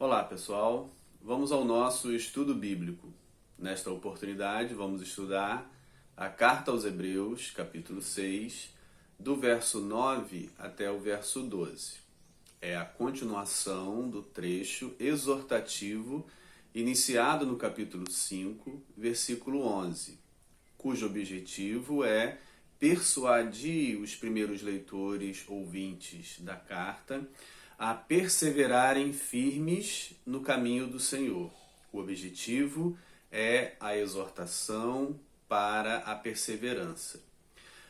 Olá, pessoal. Vamos ao nosso estudo bíblico. Nesta oportunidade, vamos estudar a Carta aos Hebreus, capítulo 6, do verso 9 até o verso 12. É a continuação do trecho exortativo iniciado no capítulo 5, versículo 11, cujo objetivo é persuadir os primeiros leitores, ouvintes da carta, a perseverarem firmes no caminho do Senhor. O objetivo é a exortação para a perseverança.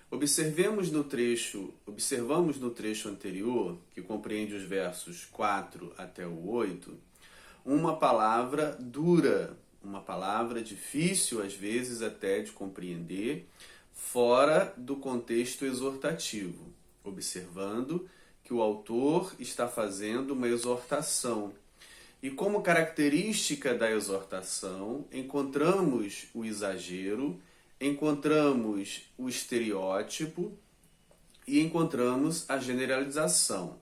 Observamos no trecho anterior, que compreende os versos 4 até o 8, uma palavra dura, uma palavra difícil às vezes até de compreender, fora do contexto exortativo, observando que o autor está fazendo uma exortação. E como característica da exortação, encontramos o exagero, encontramos o estereótipo e encontramos a generalização.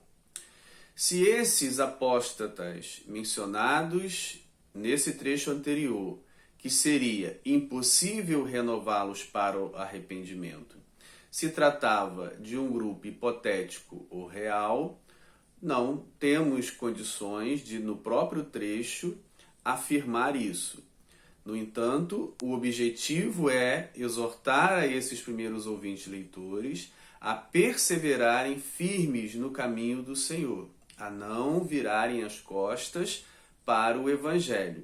Se esses apóstatas mencionados nesse trecho anterior, que seria impossível renová-los para o arrependimento, se tratava de um grupo hipotético ou real, não temos condições de, no próprio trecho, afirmar isso. No entanto, o objetivo é exortar a esses primeiros ouvintes leitores a perseverarem firmes no caminho do Senhor, a não virarem as costas para o Evangelho.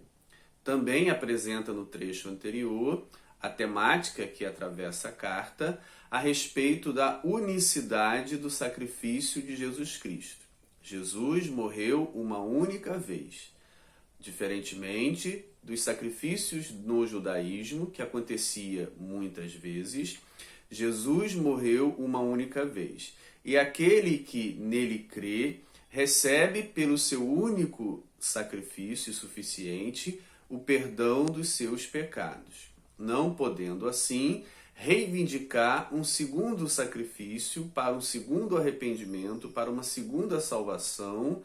Também apresenta no trecho anterior a temática que atravessa a carta a respeito da unicidade do sacrifício de Jesus Cristo. Jesus morreu uma única vez, diferentemente dos sacrifícios no judaísmo, que acontecia muitas vezes. Jesus morreu uma única vez, e aquele que nele crê recebe pelo seu único sacrifício suficiente o perdão dos seus pecados, não podendo assim reivindicar um segundo sacrifício para um segundo arrependimento, para uma segunda salvação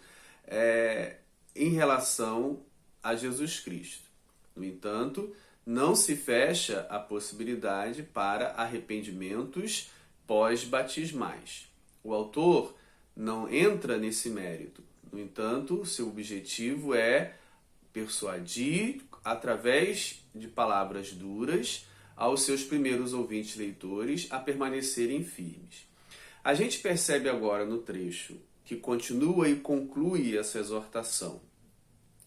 em relação a Jesus Cristo. No entanto, não se fecha a possibilidade para arrependimentos pós-batismais. O autor não entra nesse mérito. No entanto, seu objetivo é persuadir, através de palavras duras, aos seus primeiros ouvintes leitores a permanecerem firmes. A gente percebe agora no trecho que continua e conclui essa exortação,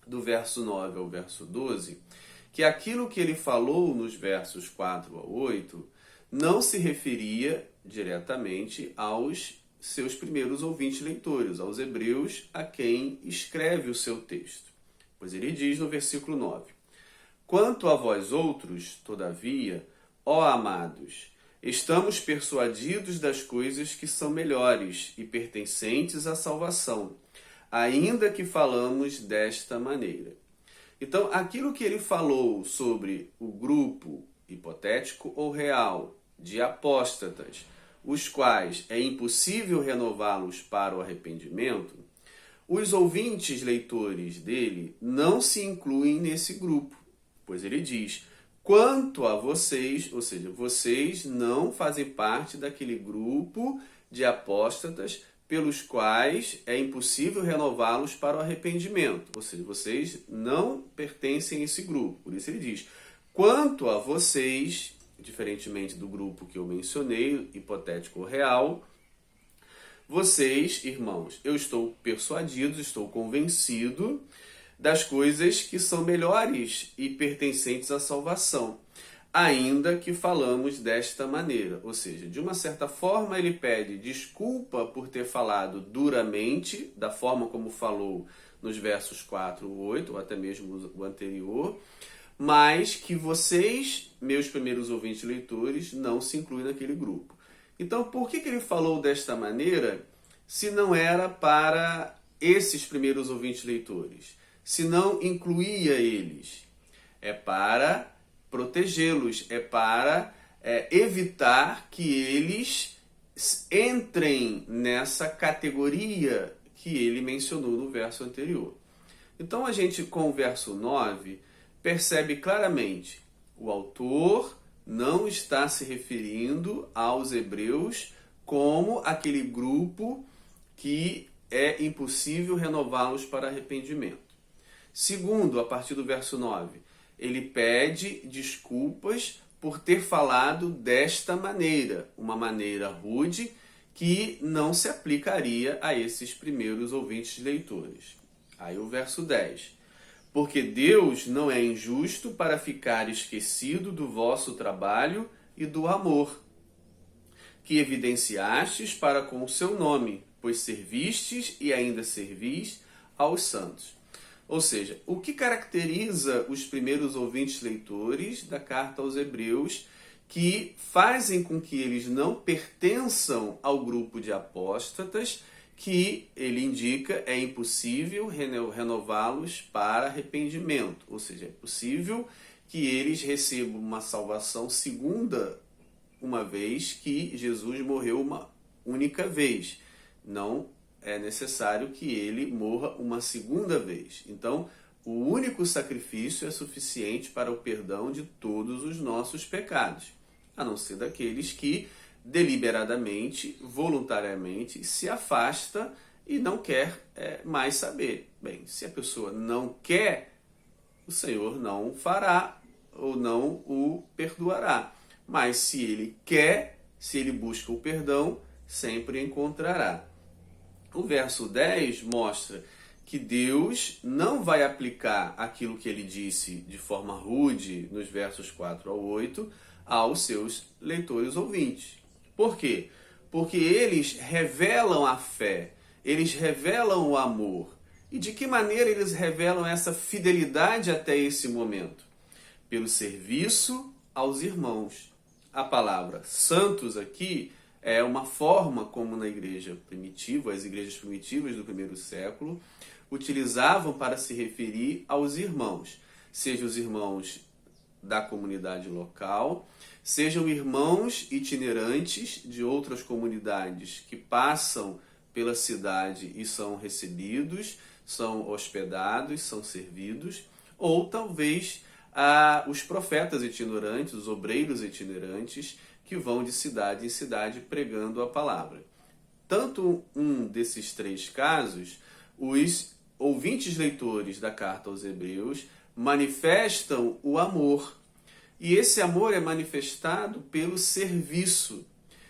do verso 9 ao verso 12, que aquilo que ele falou nos versos 4 a 8 não se referia diretamente aos seus primeiros ouvintes leitores, aos hebreus a quem escreve o seu texto. Pois ele diz no versículo 9: Quanto a vós outros, todavia, ó amados, estamos persuadidos das coisas que são melhores e pertencentes à salvação, ainda que falamos desta maneira. Então, aquilo que ele falou sobre o grupo hipotético ou real de apóstatas, os quais é impossível renová-los para o arrependimento, os ouvintes leitores dele não se incluem nesse grupo, pois ele diz: quanto a vocês, ou seja, vocês não fazem parte daquele grupo de apóstatas pelos quais é impossível renová-los para o arrependimento, ou seja, vocês não pertencem a esse grupo. Por isso ele diz: quanto a vocês, diferentemente do grupo que eu mencionei, hipotético ou real, vocês, irmãos, eu estou persuadido, estou convencido das coisas que são melhores e pertencentes à salvação, ainda que falamos desta maneira. Ou seja, de uma certa forma ele pede desculpa por ter falado duramente, da forma como falou nos versos 4 ou 8, ou até mesmo o anterior, mas que vocês, meus primeiros ouvintes leitores, não se incluem naquele grupo. Então, por que ele falou desta maneira, se não era para esses primeiros ouvintes leitores? Se não incluía eles? É para protegê-los, é para evitar que eles entrem nessa categoria que ele mencionou no verso anterior. Então a gente, com o verso 9, percebe claramente: o autor não está se referindo aos hebreus como aquele grupo que é impossível renová-los para arrependimento. Segundo, a partir do verso 9, ele pede desculpas por ter falado desta maneira, uma maneira rude que não se aplicaria a esses primeiros ouvintes leitores. Aí o verso 10. Porque Deus não é injusto para ficar esquecido do vosso trabalho e do amor, que evidenciastes para com o seu nome, pois servistes e ainda servis aos santos. Ou seja, o que caracteriza os primeiros ouvintes leitores da carta aos Hebreus, que fazem com que eles não pertençam ao grupo de apóstatas, que ele indica é impossível renová-los para arrependimento. Ou seja, é possível que eles recebam uma salvação segunda, uma vez que Jesus morreu uma única vez. Não é necessário que ele morra uma segunda vez. Então, o único sacrifício é suficiente para o perdão de todos os nossos pecados, a não ser daqueles que deliberadamente, voluntariamente se afasta e não quer mais saber. Bem, se a pessoa não quer, o Senhor não fará ou não o perdoará. Mas se ele quer, se ele busca o perdão, sempre encontrará. O verso 10 mostra que Deus não vai aplicar aquilo que ele disse de forma rude nos versos 4 ao 8 aos seus leitores ouvintes. Por quê? Porque eles revelam a fé, eles revelam o amor. E de que maneira eles revelam essa fidelidade até esse momento? Pelo serviço aos irmãos. A palavra santos aqui é uma forma como na igreja primitiva, as igrejas primitivas do primeiro século, utilizavam para se referir aos irmãos, sejam os irmãos da comunidade local, sejam irmãos itinerantes de outras comunidades que passam pela cidade e são recebidos, são hospedados, são servidos, ou talvez os profetas itinerantes, os obreiros itinerantes, que vão de cidade em cidade pregando a palavra. Tanto um desses três casos, os ouvintes leitores da carta aos Hebreus manifestam o amor. E esse amor é manifestado pelo serviço.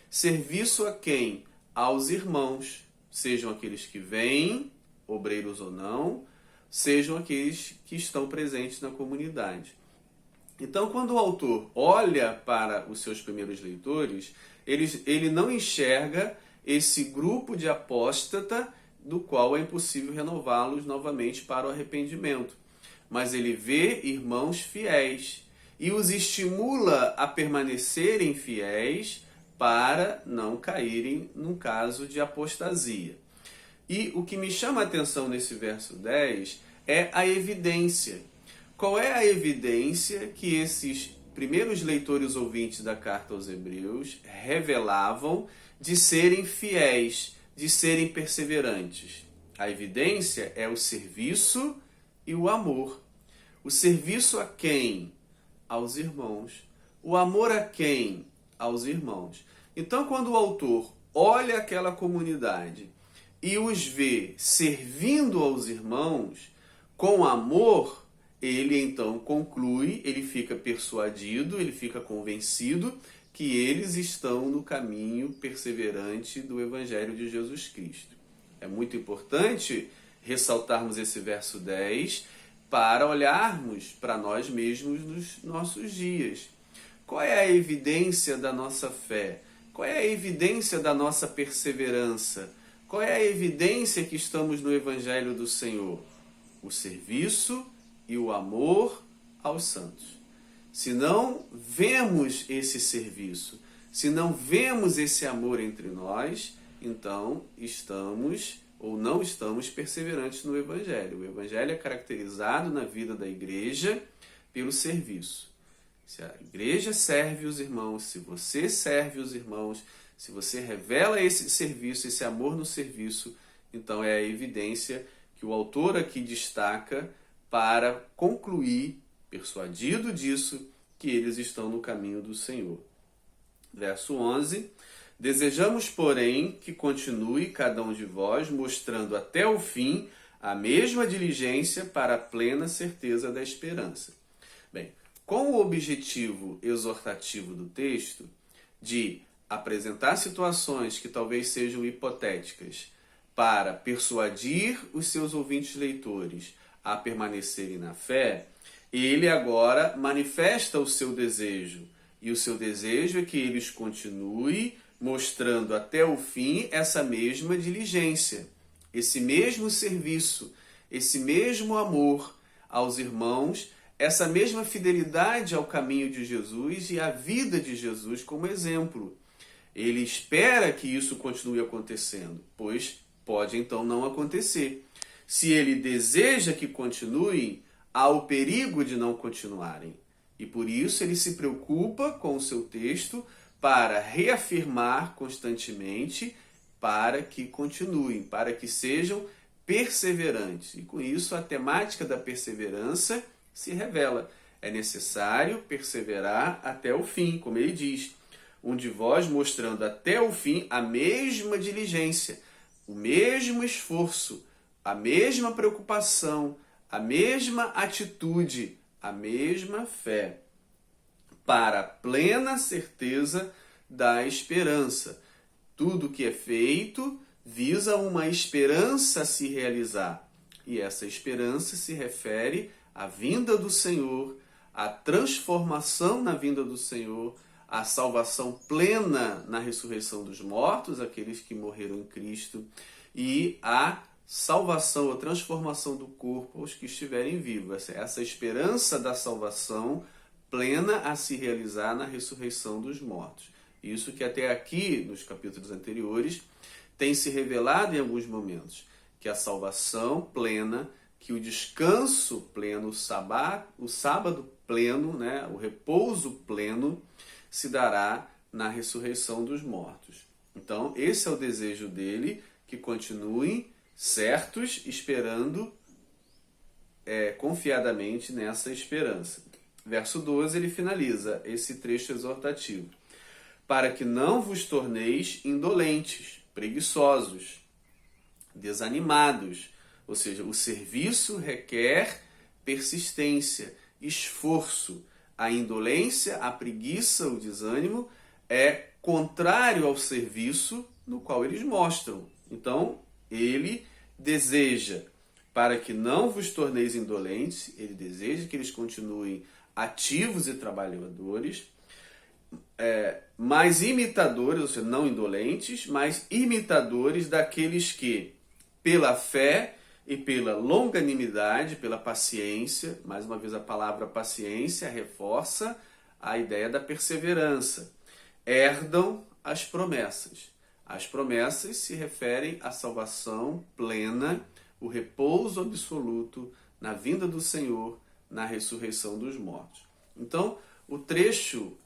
Serviço a quem? Aos irmãos. Sejam aqueles que vêm, obreiros ou não, sejam aqueles que estão presentes na comunidade. Então, quando o autor olha para os seus primeiros leitores, ele não enxerga esse grupo de apóstata do qual é impossível renová-los novamente para o arrependimento. Mas ele vê irmãos fiéis e os estimula a permanecerem fiéis para não caírem num caso de apostasia. E o que me chama a atenção nesse verso 10 é a evidência. Qual é a evidência que esses primeiros leitores ouvintes da carta aos Hebreus revelavam de serem fiéis, de serem perseverantes? A evidência é o serviço e o amor. O serviço a quem? Aos irmãos. O amor a quem? Aos irmãos. Então, quando o autor olha aquela comunidade e os vê servindo aos irmãos com amor, ele então conclui, ele fica persuadido, ele fica convencido que eles estão no caminho perseverante do Evangelho de Jesus Cristo. É muito importante ressaltarmos esse verso 10 para olharmos para nós mesmos nos nossos dias. Qual é a evidência da nossa fé? Qual é a evidência da nossa perseverança? Qual é a evidência que estamos no Evangelho do Senhor? O serviço e o amor aos santos. Se não vemos esse serviço, se não vemos esse amor entre nós, então estamos ou não estamos perseverantes no Evangelho. O Evangelho é caracterizado na vida da igreja pelo serviço. Se a igreja serve os irmãos, se você serve os irmãos, se você revela esse serviço, esse amor no serviço, então é a evidência que que o autor aqui destaca para concluir, persuadido disso, que eles estão no caminho do Senhor. Verso 11: desejamos, porém, que continue cada um de vós mostrando até o fim a mesma diligência para a plena certeza da esperança. Bem, com o objetivo exortativo do texto de apresentar situações que talvez sejam hipotéticas para persuadir os seus ouvintes leitores a permanecerem na fé, ele agora manifesta o seu desejo. E o seu desejo é que eles continuem mostrando até o fim essa mesma diligência, esse mesmo serviço, esse mesmo amor aos irmãos, essa mesma fidelidade ao caminho de Jesus e à vida de Jesus como exemplo. Ele espera que isso continue acontecendo, pois pode então não acontecer. Se ele deseja que continuem, há o perigo de não continuarem. E por isso ele se preocupa com o seu texto para reafirmar constantemente para que continuem, para que sejam perseverantes. E com isso a temática da perseverança se revela. É necessário perseverar até o fim, como ele diz. Um de vós mostrando até o fim a mesma diligência, o mesmo esforço, a mesma preocupação, a mesma atitude, a mesma fé, para a plena certeza da esperança. Tudo que é feito visa uma esperança a se realizar. E essa esperança se refere à vinda do Senhor, à transformação na vinda do Senhor, à salvação plena na ressurreição dos mortos, aqueles que morreram em Cristo, e à salvação, a transformação do corpo aos que estiverem vivos. Essa esperança da salvação plena a se realizar na ressurreição dos mortos. Isso que até aqui, nos capítulos anteriores, tem se revelado em alguns momentos, que a salvação plena, que o descanso pleno, o sábado pleno, né, o repouso pleno, se dará na ressurreição dos mortos. Então, esse é o desejo dele, que continuem certos, esperando confiadamente nessa esperança. Verso 12, ele finaliza esse trecho exortativo. Para que não vos torneis indolentes, preguiçosos, desanimados. Ou seja, o serviço requer persistência, esforço. A indolência, a preguiça, o desânimo é contrário ao serviço no qual eles mostram. Então, ele deseja, para que não vos torneis indolentes, ele deseja que eles continuem ativos e trabalhadores, mas imitadores, ou seja, não indolentes, mas imitadores daqueles que, pela fé e pela longanimidade, pela paciência, mais uma vez a palavra paciência reforça a ideia da perseverança, herdam as promessas. As promessas se referem à salvação plena, o repouso absoluto na vinda do Senhor, na ressurreição dos mortos. Então, o trecho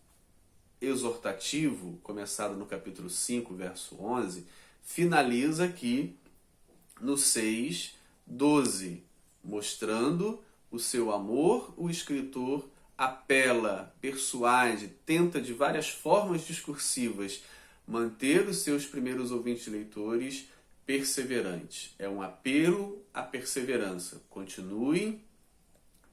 exortativo, começado no capítulo 5, verso 11, finaliza aqui no 6, 12, mostrando o seu amor. O escritor apela, persuade, tenta de várias formas discursivas manter os seus primeiros ouvintes leitores perseverantes. É um apelo à perseverança. Continuem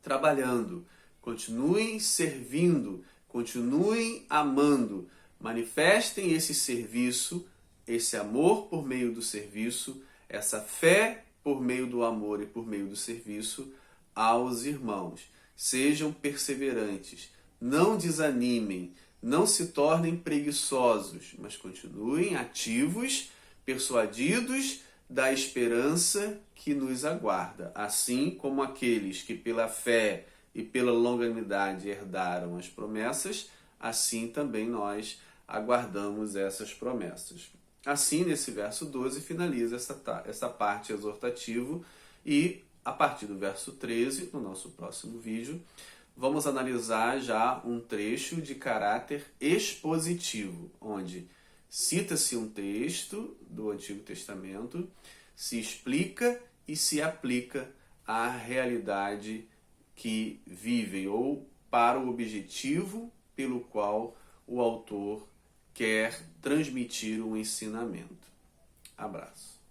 trabalhando, continuem servindo, continuem amando, manifestem esse serviço, esse amor por meio do serviço, essa fé por meio do amor e por meio do serviço aos irmãos. Sejam perseverantes, não desanimem, não se tornem preguiçosos, mas continuem ativos, persuadidos da esperança que nos aguarda, assim como aqueles que pela fé e pela longanimidade herdaram as promessas, assim também nós aguardamos essas promessas. Assim, nesse verso 12, finaliza essa parte exortativa e, a partir do verso 13, no nosso próximo vídeo, vamos analisar já um trecho de caráter expositivo, onde cita-se um texto do Antigo Testamento, se explica e se aplica à realidade que vivem ou para o objetivo pelo qual o autor quer transmitir um ensinamento. Abraço.